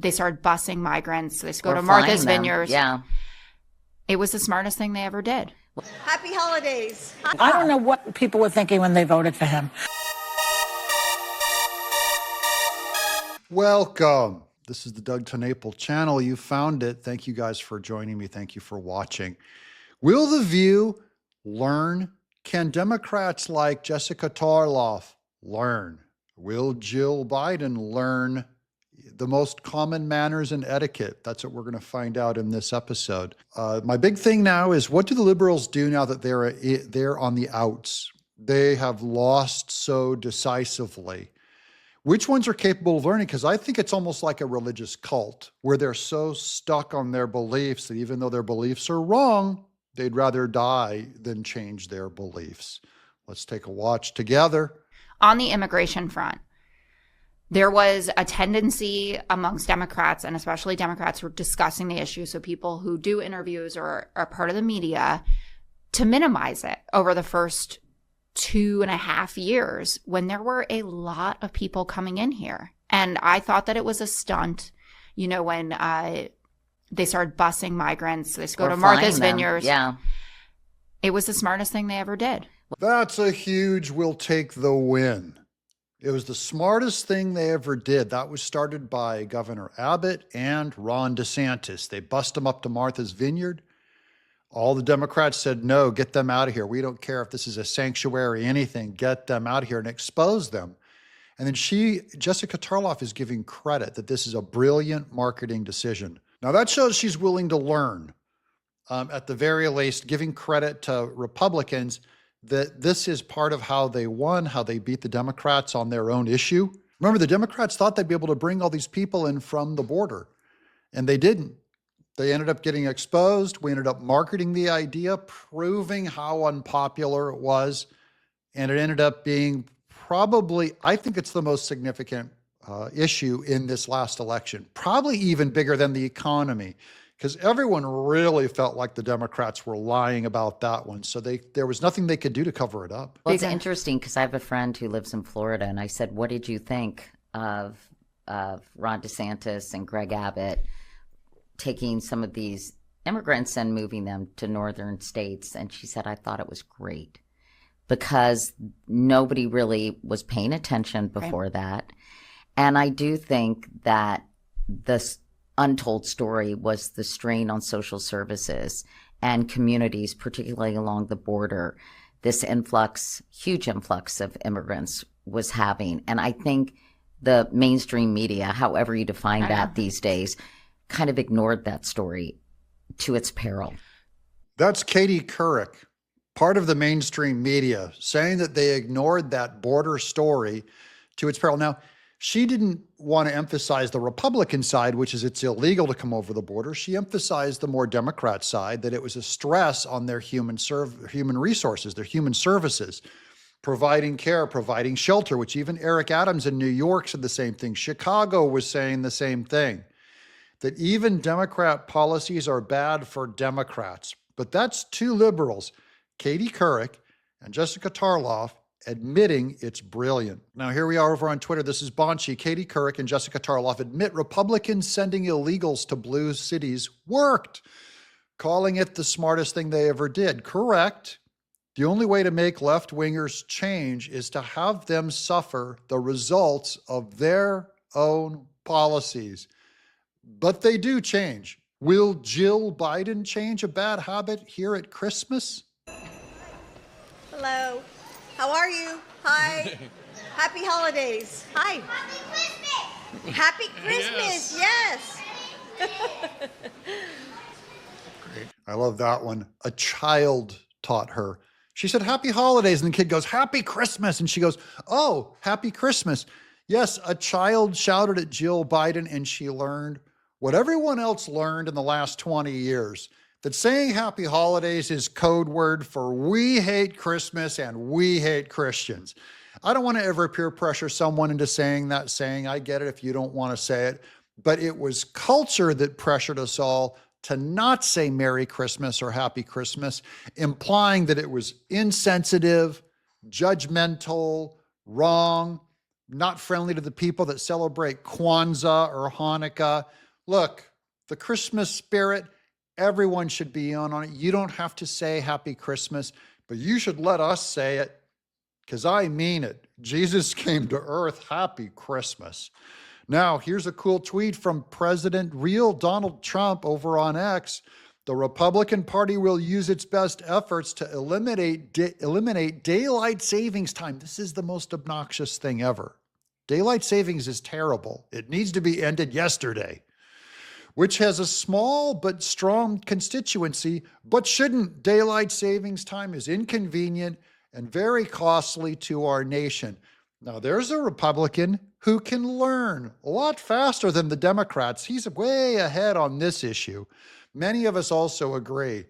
they started busing migrants. They go Or to Martha's flying them. Vineyard. Yeah. It was the smartest thing they ever did. Happy holidays. I don't know what people were thinking when they voted for him. Welcome. This is the Doug TenNapel channel. You found it. Thank you guys for joining me. Thank you for watching. Will The View learn? Can Democrats like Jessica Tarlov learn? Will Jill Biden learn the most common manners and etiquette? That's what we're going to find out in this episode. My big thing now is, what do the liberals do now that they're on the outs? They have lost so decisively. Which ones are capable of learning? Because I think it's almost like a religious cult where they're so stuck on their beliefs that even though their beliefs are wrong, they'd rather die than change their beliefs. Let's take a watch together. On the immigration front, there was a tendency amongst Democrats, and especially Democrats who are discussing the issue, so people who do interviews or are part of the media, to minimize it over the first 2.5 years when there were a lot of people coming in here. And I thought that it was a stunt, you know, when they started busing migrants. They go Or to Martha's flying them. Vineyard. Yeah. It was the smartest thing they ever did. That's a huge "we'll take the win." It was the smartest thing they ever did. That was started by Governor Abbott and Ron DeSantis. They bust them up to Martha's Vineyard. All the Democrats said, no, get them out of here. We don't care if this is a sanctuary, anything, get them out of here, and expose them. And then Jessica Tarlov is giving credit that this is a brilliant marketing decision. Now that shows she's willing to learn. At the very least, giving credit to Republicans that this is part of how they won, how they beat the Democrats on their own issue. Remember, the Democrats thought they'd be able to bring all these people in from the border, and they didn't. They ended up getting exposed. We ended up marketing the idea, proving how unpopular it was. And it ended up being probably, I think it's the most significant issue in this last election, probably even bigger than the economy, because everyone really felt like the Democrats were lying about that one. So there was nothing they could do to cover it up. Well, it's interesting because I have a friend who lives in Florida, and I said, what did you think of Ron DeSantis and Greg Abbott taking some of these immigrants and moving them to northern states? And she said, I thought it was great because nobody really was paying attention before that. And I do think that this untold story was the strain on social services and communities, particularly along the border, this influx, huge influx of immigrants was having. And I think the mainstream media, however you define that these days, kind of ignored that story to its peril. That's Katie Couric, part of the mainstream media, saying that they ignored that border story to its peril. Now, she didn't want to emphasize the Republican side, which is it's illegal to come over the border. She emphasized the more Democrat side, that it was a stress on their human resources, their human services, providing care, providing shelter, which even Eric Adams in New York said the same thing. Chicago was saying the same thing, that even Democrat policies are bad for Democrats. But that's two liberals, Katie Couric and Jessica Tarlov, admitting it's brilliant. Now, here we are over on Twitter. This is Bonchi. Katie Couric and Jessica Tarlov admit Republicans sending illegals to blue cities worked, calling it the smartest thing they ever did. Correct. The only way to make left-wingers change is to have them suffer the results of their own policies. But they do change. Will Jill Biden change a bad habit here at Christmas? Hello. How are you? Hi. Happy holidays. Hi. Happy Christmas. Yes. Great. I love that one. A child taught her. She said, happy holidays. And the kid goes, happy Christmas. And she goes, oh, happy Christmas. Yes, a child shouted at Jill Biden and she learned what everyone else learned in the last 20 years, that saying happy holidays is code word for we hate Christmas and we hate Christians. I don't want to ever peer pressure someone into saying that saying. I get it if you don't want to say it, but it was culture that pressured us all to not say Merry Christmas or Happy Christmas, implying that it was insensitive, judgmental, wrong. not friendly to the people that celebrate Kwanzaa or Hanukkah. Look, the Christmas spirit, everyone should be on it. You don't have to say Happy Christmas, but you should let us say it, because I mean it. Jesus came to earth. Happy Christmas. Now, here's a cool tweet from real Donald Trump over on X. The Republican Party will use its best efforts to eliminate daylight savings time. This is the most obnoxious thing ever. Daylight savings is terrible. It needs to be ended yesterday, which has a small but strong constituency, but shouldn't. Daylight savings time is inconvenient and very costly to our nation. Now, there's a Republican who can learn a lot faster than the Democrats. He's way ahead on this issue. Many of us also agree.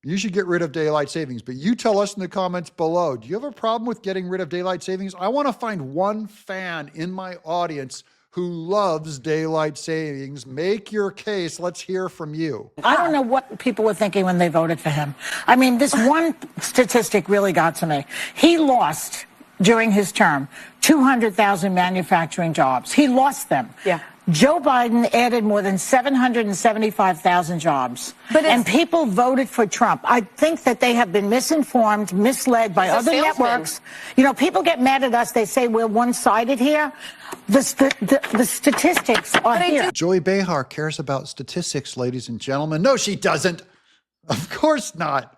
You should get rid of daylight savings, but you tell us in the comments below, do you have a problem with getting rid of daylight savings? I want to find one fan in my audience who loves daylight savings. Make your case. Let's hear from you. I don't know what people were thinking when they voted for him. I mean, this one statistic really got to me. He lost, during his term, 200,000 manufacturing jobs. He lost them. Yeah. Joe Biden added more than 775,000 jobs. And people voted for Trump. I think that they have been misinformed, misled by other networks. You know, people get mad at us. They say we're one-sided here. The statistics are here. Joy Behar cares about statistics, ladies and gentlemen. No, she doesn't. Of course not.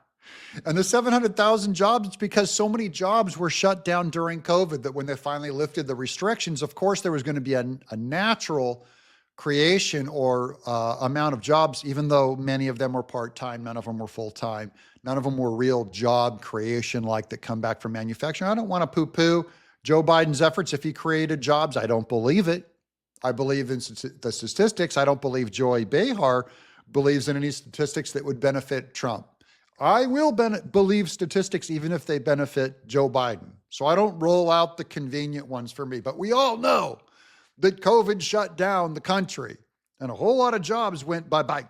And the 700,000 jobs, it's because so many jobs were shut down during COVID that when they finally lifted the restrictions, of course, there was going to be a natural creation or amount of jobs, even though many of them were part-time, none of them were full-time, none of them were real job creation like that come back from manufacturing. I don't want to poo-poo Joe Biden's efforts if he created jobs. I don't believe it. I believe in the statistics. I don't believe Joy Behar believes in any statistics that would benefit Trump. I will believe statistics even if they benefit Joe Biden. So I don't roll out the convenient ones for me. But we all know that COVID shut down the country and a whole lot of jobs went bye-bye.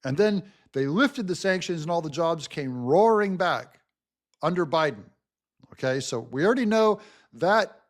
And then they lifted the sanctions and all the jobs came roaring back under Biden. Okay, so we already know that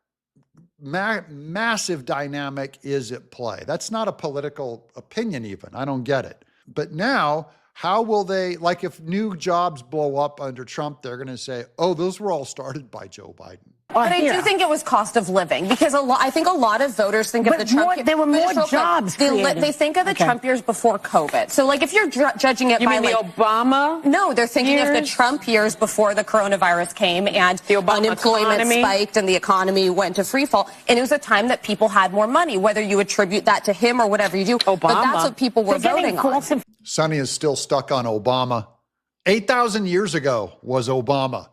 massive dynamic is at play. That's not a political opinion even. I don't get it. But now, how will they, like if new jobs blow up under Trump, they're going to say, oh, those were all started by Joe Biden. But I do think it was cost of living because I think a lot of voters think of the Trump years. There were more jobs created. They think of the Trump years before COVID. So, like, if you're judging it by the Obama? No, they're thinking of the Trump years before the coronavirus came and the unemployment spiked and the economy went to free fall. And it was a time that people had more money, whether you attribute that to him or whatever you do. Obama. But that's what people were voting on. Sonny is still stuck on Obama. 8,000 years ago was Obama.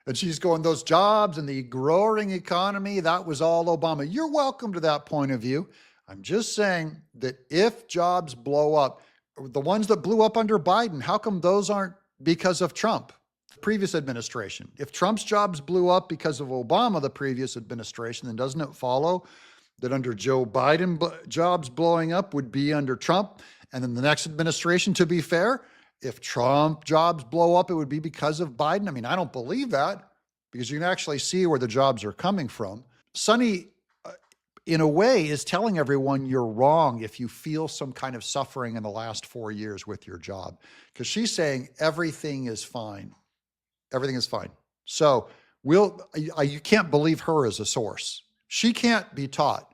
And she's going, those jobs and the growing economy, that was all Obama. You're welcome to that point of view. I'm just saying that if jobs blow up, the ones that blew up under Biden, how come those aren't because of Trump, the previous administration? If Trump's jobs blew up because of Obama, the previous administration, then doesn't it follow that under Joe Biden, jobs blowing up would be under Trump? And then the next administration, to be fair, if Trump jobs blow up, it would be because of Biden. I mean, I don't believe that because you can actually see where the jobs are coming from. Sonny, in a way, is telling everyone you're wrong if you feel some kind of suffering in the last 4 years with your job, because she's saying everything is fine. Everything is fine. So you can't believe her as a source. She can't be taught.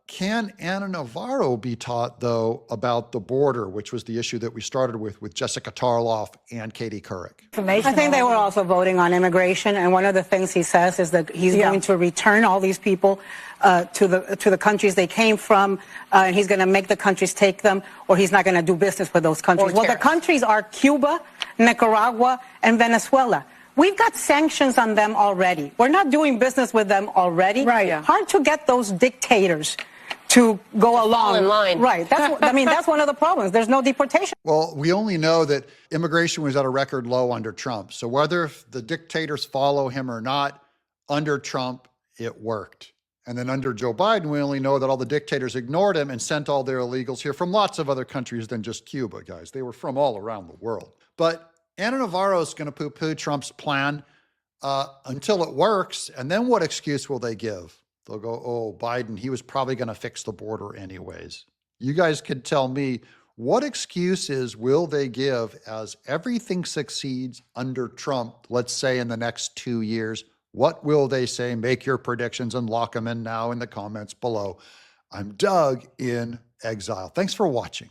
Can Ana Navarro be taught, though, about the border, which was the issue that we started with Jessica Tarlov and Katie Couric? I think they were also voting on immigration, and one of the things he says is that he's going to return all these people to the countries they came from, and he's going to make the countries take them, or he's not going to do business with those countries. Well, the countries are Cuba, Nicaragua, and Venezuela. We've got sanctions on them already. We're not doing business with them already. Right. Hard to get those dictators to go along in line. Right. That's one of the problems. There's no deportation. Well, we only know that immigration was at a record low under Trump. So whether the dictators follow him or not, under Trump, it worked. And then under Joe Biden, we only know that all the dictators ignored him and sent all their illegals here from lots of other countries than just Cuba, guys. They were from all around the world. But Ana Navarro is going to poo-poo Trump's plan until it works. And then what excuse will they give? They'll go, oh, Biden, he was probably going to fix the border anyways. You guys could tell me, what excuses will they give as everything succeeds under Trump, let's say in the next 2 years? What will they say? Make your predictions and lock them in now in the comments below. I'm Doug in Exile. Thanks for watching.